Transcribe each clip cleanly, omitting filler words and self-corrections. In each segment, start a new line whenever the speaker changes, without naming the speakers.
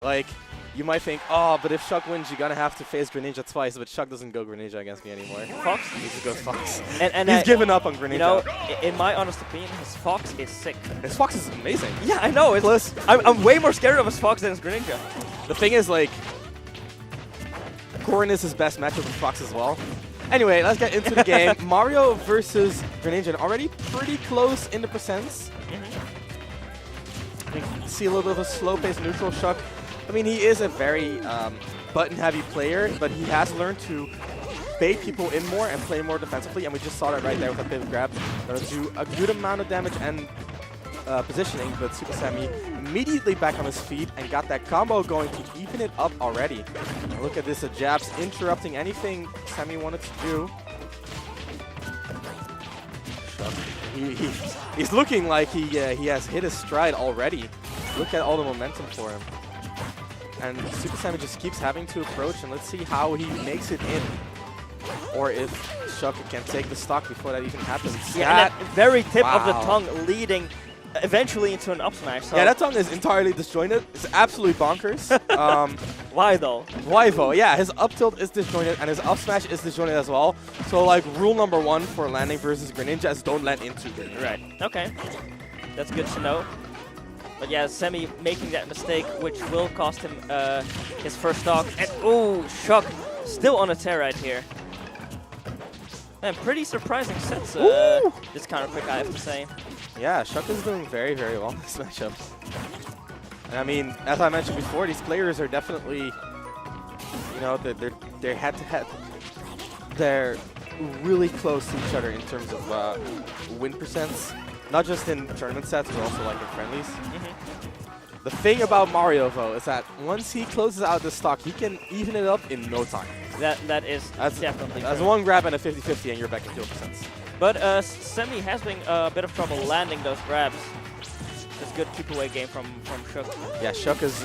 Like, you might think, oh, but if ShuC wins, you're going to have to face Greninja twice, but ShuC doesn't go Greninja against me anymore.
Fox?
He just goes Fox.
And
He's given up on Greninja.
You know, in my honest opinion, his Fox is sick.
His Fox is amazing.
Yeah, I know.
Plus,
I'm way more scared of his Fox than his Greninja.
The thing is, like, Gorin is his best matchup with Fox as well. Anyway, let's get into the game. Mario versus Greninja, already pretty close in the percents. You can see a little bit of a slow-paced neutral ShuC. I mean, he is a very button-heavy player, but he has learned to bait people in more and play more defensively, and we just saw that right there with that pivot grab. Gonna do a good amount of damage and positioning, but Supahsemmie immediately back on his feet and got that combo going to even it up already. And look at this, jabs interrupting anything Sammy wanted to do. He's looking like he has hit his stride already. Look at all the momentum for him. And Supahsemmie just keeps having to approach, and let's see how he makes it in. Or if ShuC can take the stock before that even happens.
Yeah, that very tip of the tongue leading eventually into an up smash. So
yeah, that tongue is entirely disjointed. It's absolutely bonkers.
Why though?
Why though? Yeah, his up tilt is disjointed and his up smash is disjointed as well. So like rule number 1 for landing versus Greninja is don't land into Greninja.
Right. Okay. That's good to know. But yeah, Semi making that mistake, which will cost him his first stock. And ooh, ShuC still on a tear right here. Man, pretty surprising sets this Counterpick, I have to say.
Yeah, ShuC is doing very, very well in this matchup. And I mean, as I mentioned before, these players are definitely, you know, they're head-to-head. They're really close to each other in terms of win percents. Not just in tournament sets, but also like in friendlies. The thing about Mario, though, is that once he closes out the stock, he can even it up in no time.
That's definitely
That's
true.
one grab and a 50-50 and you're back in kill percents.
But Semi has been a bit of trouble landing those grabs. It's a good keep-away game from ShuC.
Yeah, ShuC is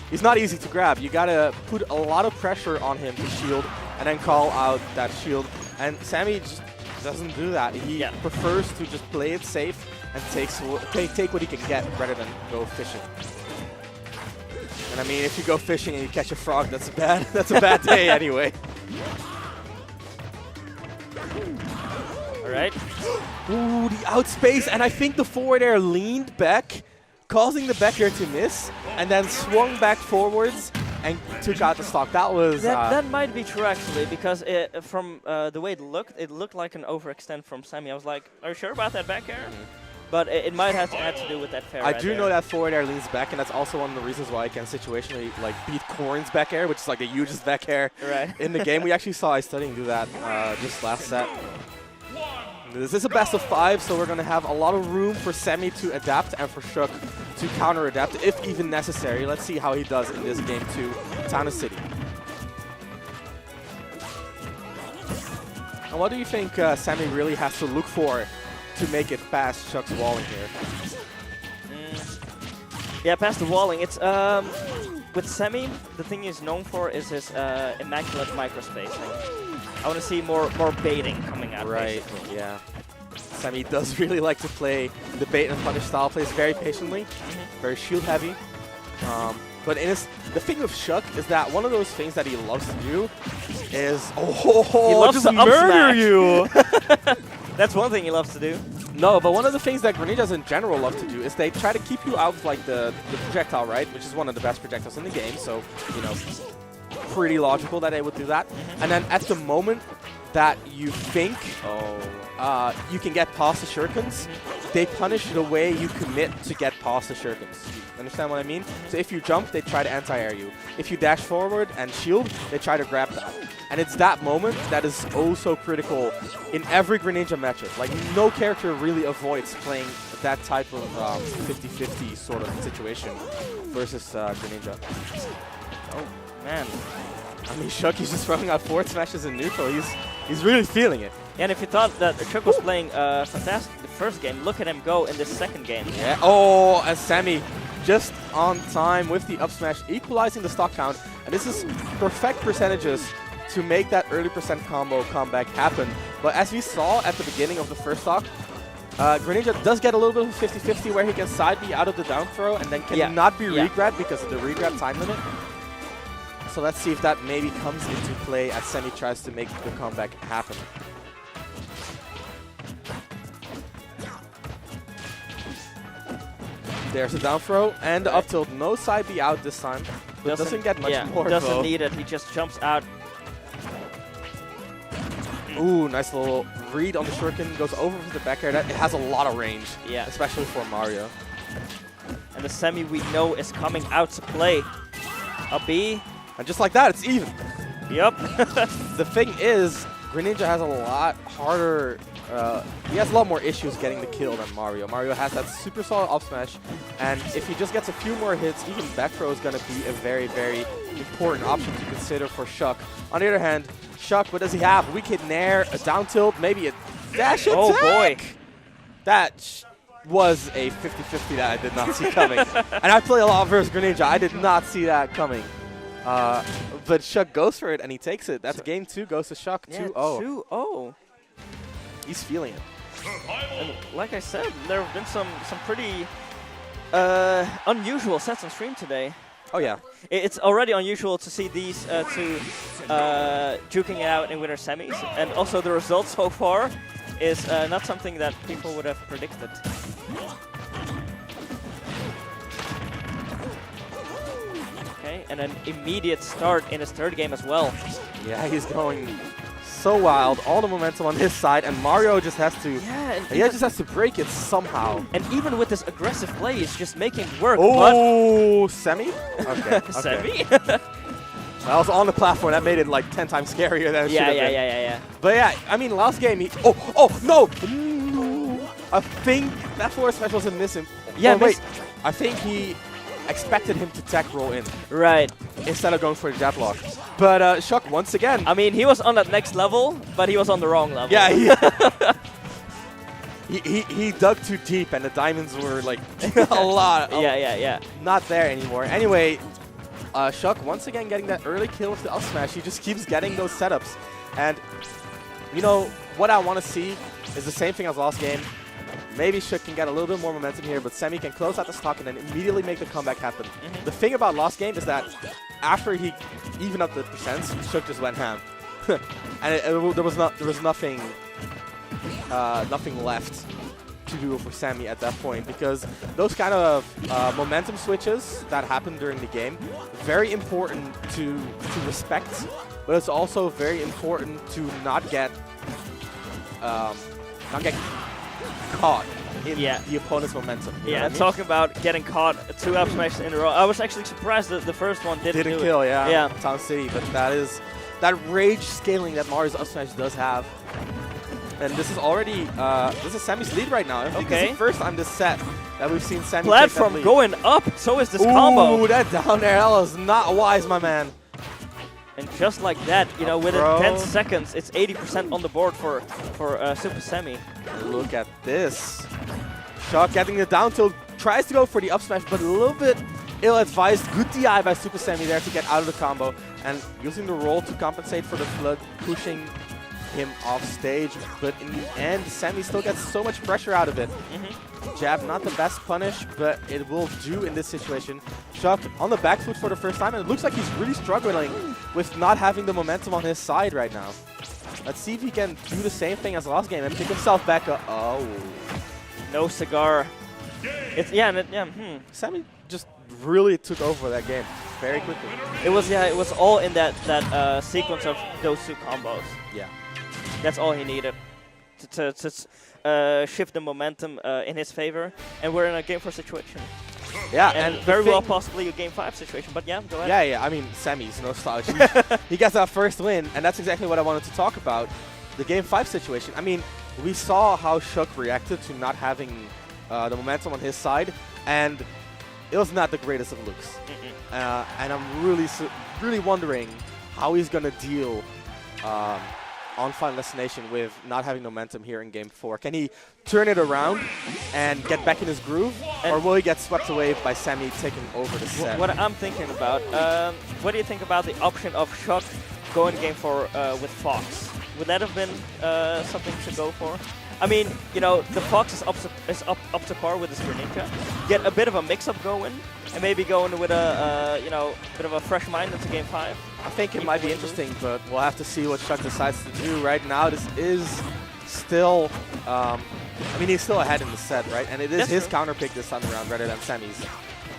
he's not easy to grab. You gotta put a lot of pressure on him to shield and then call out that shield. And Sammy just doesn't do that. He prefers to just play it safe and take what he can get rather than go fishing. And I mean, if you go fishing and you catch a frog, that's a bad day anyway.
All right.
Ooh, the outspace, and I think the forward air leaned back, causing the back air to miss, and then swung back forwards and took out the stock. That was
that might be true actually, because from the way it looked like an overextend from Sammy. I was like, are you sure about that back air? But it might have to do with that fair.
I do know that forward air leans back, and that's also one of the reasons why I can situationally like beat Corrin's back air, which is like the hugest back air in the game. We actually saw Ice Studying do that just last set. This is a best of 5, so we're going to have a lot of room for Sammy to adapt and for ShuC to counter-adapt, if even necessary. Let's see how he does in this game to Town City. And what do you think Sammy really has to look for to make it past ShuC's walling here?
Yeah, past the walling. It's with Sammy, the thing he's known for is his immaculate microspacing. I want to see more baiting coming out.
Right, yeah. Sammy does really like to play the bait and punish style, plays very patiently, very shield heavy. But the thing with ShuC is that one of those things that he loves to do is
he loves to murder you. That's one thing he loves to do.
No, but one of the things that Greninjas in general love to do is they try to keep you out of like the projectile, right? Which is one of the best projectiles in the game, so, you know, pretty logical that they would do that. And then at the moment that you think you can get past the shurikens, they punish the way you commit to get past the shurikens. Understand what I mean? So if you jump, they try to anti-air you. If you dash forward and shield, they try to grab that. And it's that moment that is oh so critical in every Greninja matchup. Like, no character really avoids playing that type of 50-50 sort of situation versus Greninja.
Oh, man.
I mean, ShuC is just throwing out forward smashes in neutral. He's really feeling it.
And if you thought that ShuC was playing fantastic the first game, look at him go in this second game.
Yeah. Oh, and Sammy just on time with the up smash, equalizing the stock count. And this is perfect percentages to make that early percent combo comeback happen. But as we saw at the beginning of the first stock, Greninja does get a little bit of a 50-50 where he can side B out of the down throw and then cannot be re-grab because of the re-grab time limit. So let's see if that maybe comes into play as Semi tries to make the comeback happen. There's a down throw and up tilt. No side B out this time. But doesn't get much more.
Doesn't need it. He just jumps out.
Ooh, nice little read on the shuriken. Goes over for the back air. It has a lot of range.
Yeah.
Especially for Mario.
And the Semi we know is coming out to play. A B.
And just like that, it's even.
Yep.
The thing is, Greninja has a lot harder. He has a lot more issues getting the kill than Mario. Mario has that super solid up smash, and if he just gets a few more hits, even back throw is going to be a very, very important option to consider for ShuC. On the other hand, ShuC, what does he have? Weak hit nair, a down tilt, maybe a dash attack.
Oh boy.
That was a 50-50 that I did not see coming. And I play a lot versus Greninja. I did not see that coming. But ShuC goes for it and he takes it. That's game 2 goes to ShuC 2-0.
2-0.
He's feeling it.
And like I said, there have been some pretty unusual sets on stream today.
Oh yeah.
It's already unusual to see these two duking it out in winner semis, and also the result so far is not something that people would have predicted. Okay, and an immediate start in his third game as well.
Yeah, he's going so wild, all the momentum on his side, and Mario just has to, just has to break it somehow.
And even with this aggressive play, he's just making it work.
Oh, Semi? Okay.
Semi?
Well, I was on the platform, that made it like 10 times scarier than it should have been.
Yeah.
But yeah, I mean, last game he, no! I think that forward special wasn't missing.
Yeah,
wait, I think he expected him to tech roll in.
Right.
Instead of going for the jab lock. But ShuC once again.
I mean, he was on that next level, but he was on the wrong level.
Yeah, he dug too deep, and the diamonds were like a lot.
Yeah.
Not there anymore. Anyway, ShuC once again getting that early kill with the up smash. He just keeps getting those setups. And, you know, what I want to see is the same thing as last game. Maybe ShuC can get a little bit more momentum here, but Semi can close out the stock and then immediately make the comeback happen. The thing about last game is that after he evened up the percents, ShuC just went ham. And there was nothing left to do for Semi at that point, because those kind of momentum switches that happen during the game, very important to respect, but it's also very important to not get caught in the opponent's momentum.
Yeah, and talking about getting caught 2 up smashes in a row, I was actually surprised that the first one didn't
kill.
Yeah.
Town City, but that rage scaling that Mario's up smash does have. And this is already this is Semi's lead right now. I think this is the first time this set that we've seen Semi
platform
take that lead.
Going up, so is this combo.
Ooh, that down air, that was not wise, my man.
And just like that, you know, within 10 seconds, it's 80% on the board for Supahsemmie.
Look at this. ShuC getting the down tilt, tries to go for the up smash, but a little bit ill-advised. Good DI by Supahsemmie there to get out of the combo, and using the roll to compensate for the flood, pushing him off stage. But in the end, Semi still gets so much pressure out of it. Jab, not the best punish, but it will do in this situation. ShuC on the back foot for the first time, and it looks like he's really struggling with not having the momentum on his side right now. Let's see if he can do the same thing as last game and pick himself back up. Oh.
No cigar. It's,
Semi just really took over that game very quickly.
It was all in that sequence of those 2 combos.
Yeah.
That's all he needed to shift the momentum in his favor, and we're in a game 4 situation.
Yeah,
and very well possibly a game 5 situation, but yeah, go ahead.
Yeah, I mean, Semi's no slouch. He gets that first win, and that's exactly what I wanted to talk about, the game 5 situation. I mean, we saw how ShuC reacted to not having the momentum on his side, and it was not the greatest of looks. And I'm really wondering how he's going to deal on Final Destination with not having momentum here in game 4. Can he turn it around and get back in his groove, or will he get swept away by Semi taking over the set?
What I'm thinking about, what do you think about the option of ShuC going game 4 with Fox? Would that have been something to go for? I mean, you know, the Fox is up to par with his Greninja. Get a bit of a mix-up going, and maybe going with a you know, bit of a fresh mind into Game 5.
I think it might be interesting, but we'll have to see what ShuC decides to do. Right now, this is still, I mean, he's still ahead in the set, right? And it is his counterpick this time around rather than Sammy's.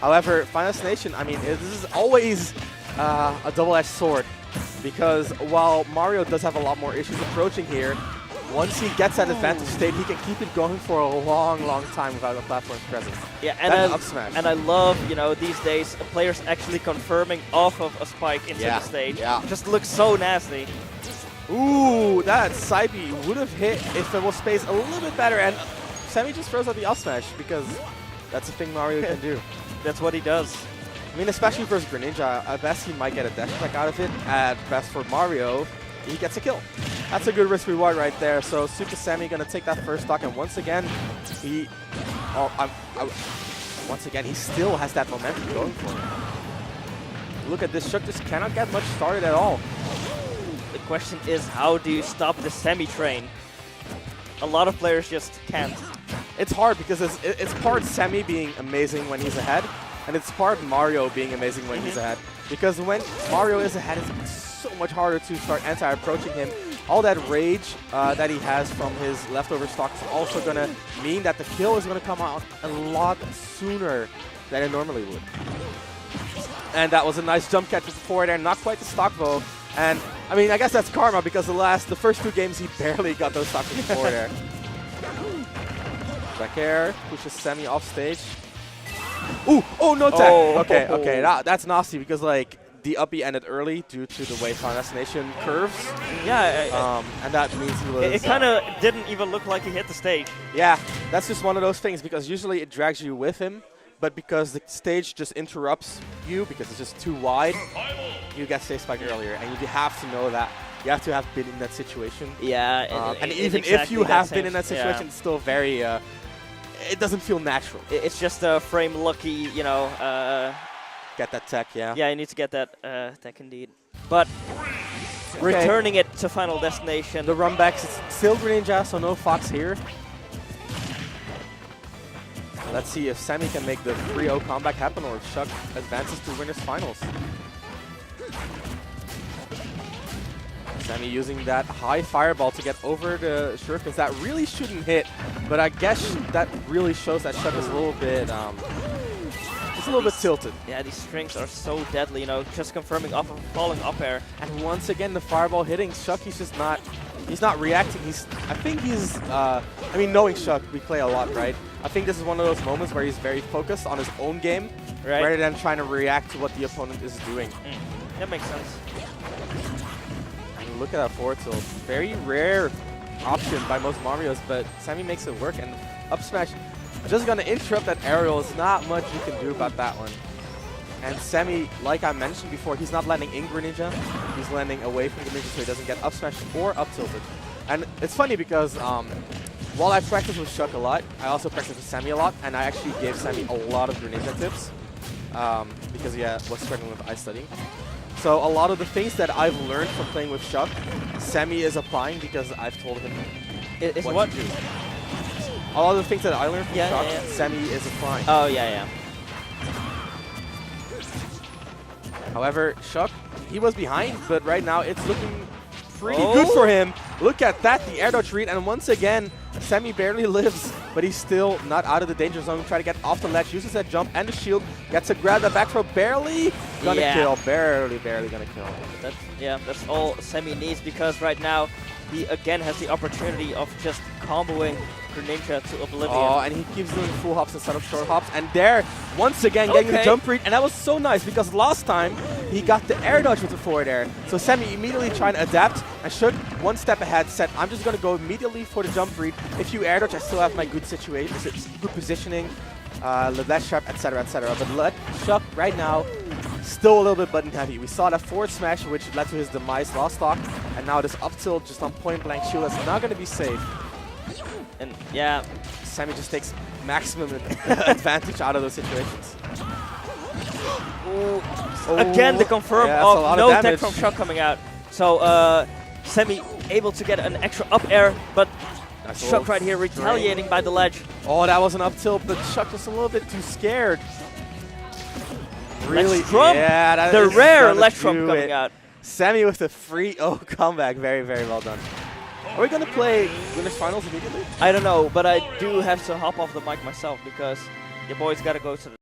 However, Final Destination, I mean, this is always a double-edged sword, because while Mario does have a lot more issues approaching here, once he gets that advantage state, he can keep it going for a long, long time without a platform presence.
Yeah, and I love, you know, these days players actually confirming off of a spike into the stage.
Yeah.
Just looks so nasty.
Ooh, that side B would have hit if it was spaced a little bit better, and Sammy just throws out the up smash because that's a thing Mario can do.
That's what he does.
I mean, especially versus Greninja, at best he might get a dash attack out of it. At best for Mario, he gets a kill. That's a good risk reward right there. So Supahsemmie gonna take that first stock, and once again, he still has that momentum going for him. Look at this, ShuC just cannot get much started at all.
The question is, how do you stop the semi-train? A lot of players just can't.
It's hard because it's part Sammy being amazing when he's ahead, and it's part Mario being amazing when he's ahead. Because when Mario is ahead, it's so much harder to start anti-approaching him. All that rage that he has from his leftover stock is also going to mean that the kill is going to come out a lot sooner than it normally would. And that was a nice jump catch with the forward air, not quite the stock though. And I mean, I guess that's karma because the first 2 games he barely got those stocks with the forward air. Back air, pushes Sammy off stage. Ooh, oh, no tech. Okay, that's nasty because like the uppy ended early due to the way Final Destination curves.
Yeah,
and that means he was.
It kind of didn't even look like he hit the stage.
Yeah, that's just one of those things because usually it drags you with him, but because the stage just interrupts you because it's just too wide, you get stage spike earlier, and you have to know that. You have to have been in that situation.
Yeah,
and even if you have been in that situation, it's still very. It doesn't feel natural.
It's just a frame lucky, you know.
Get that tech, yeah.
Yeah, you need to get that tech indeed. But returning it to Final Destination.
The run backs, it's still Greninja, so no Fox here. Let's see if Sammy can make the 3-0 comeback happen or if ShuC advances to winners finals. Sammy using that high fireball to get over the shurikens. That really shouldn't hit, but I guess that really shows that ShuC is a little bit, it's a little bit tilted.
Yeah, these strings are so deadly, you know, just confirming off of falling up air.
And once again, the fireball hitting ShuC, he's not reacting. I think he's, I mean, knowing ShuC, we play a lot, right? I think this is one of those moments where he's very focused on his own game, rather than trying to react to what the opponent is doing.
That makes sense.
Look at that forward tilt. Very rare option by most Marios, but Sammy makes it work. And up smash, just going to interrupt that aerial. There's not much you can do about that one. And Sammy, like I mentioned before, he's not landing in Greninja. He's landing away from Greninja so he doesn't get up smashed or up tilted. And it's funny because while I practice with ShuC a lot, I also practice with Sammy a lot. And I actually gave Sammy a lot of Greninja tips because he was struggling with ice studying. So a lot of the things that I've learned from playing with ShuC, Sammy is applying because I've told him what to do. A lot of the things that I learned from ShuC, Sammy is applying.
Oh, yeah.
However, ShuC, he was behind, but right now it's looking pretty good for him. Look at that, the air dodge read, and once again, Sammy barely lives, but he's still not out of the danger zone. Try to get off the ledge, uses that jump and the shield, gets a grab, the back throw, barely gonna kill, barely gonna kill.
That's all Sammy needs because right now he again has the opportunity of just comboing Greninja to oblivion.
Oh, and he keeps doing full hops instead of short hops. And there, once again, getting the jump read. And that was so nice because last time he got the air dodge with the forward air. So Sammy immediately trying to adapt. And ShuC, one step ahead, said, I'm just going to go immediately for the jump read. If you air dodge, I still have my good situation, good positioning, the left sharp, etc., etc. But let ShuC right now still a little bit button heavy. We saw that forward smash, which led to his demise last stock. And now this up tilt just on point blank shield is not going to be safe.
And yeah,
Sammy just takes maximum advantage out of those situations.
Again, the confirm of no tech from ShuC coming out. So Sammy able to get an extra up air, but
Nice
ShuC right here retaliating by the ledge.
Oh, that was an up tilt, but ShuC just a little bit too scared. Really? Yeah, that
the
is
rare
gonna
ledge trump
do
coming
it.
out.
Semi with the free comeback. Very, very well done. Are we going to play Winners Finals immediately?
I don't know, but I do have to hop off the mic myself because your boy's got to go to the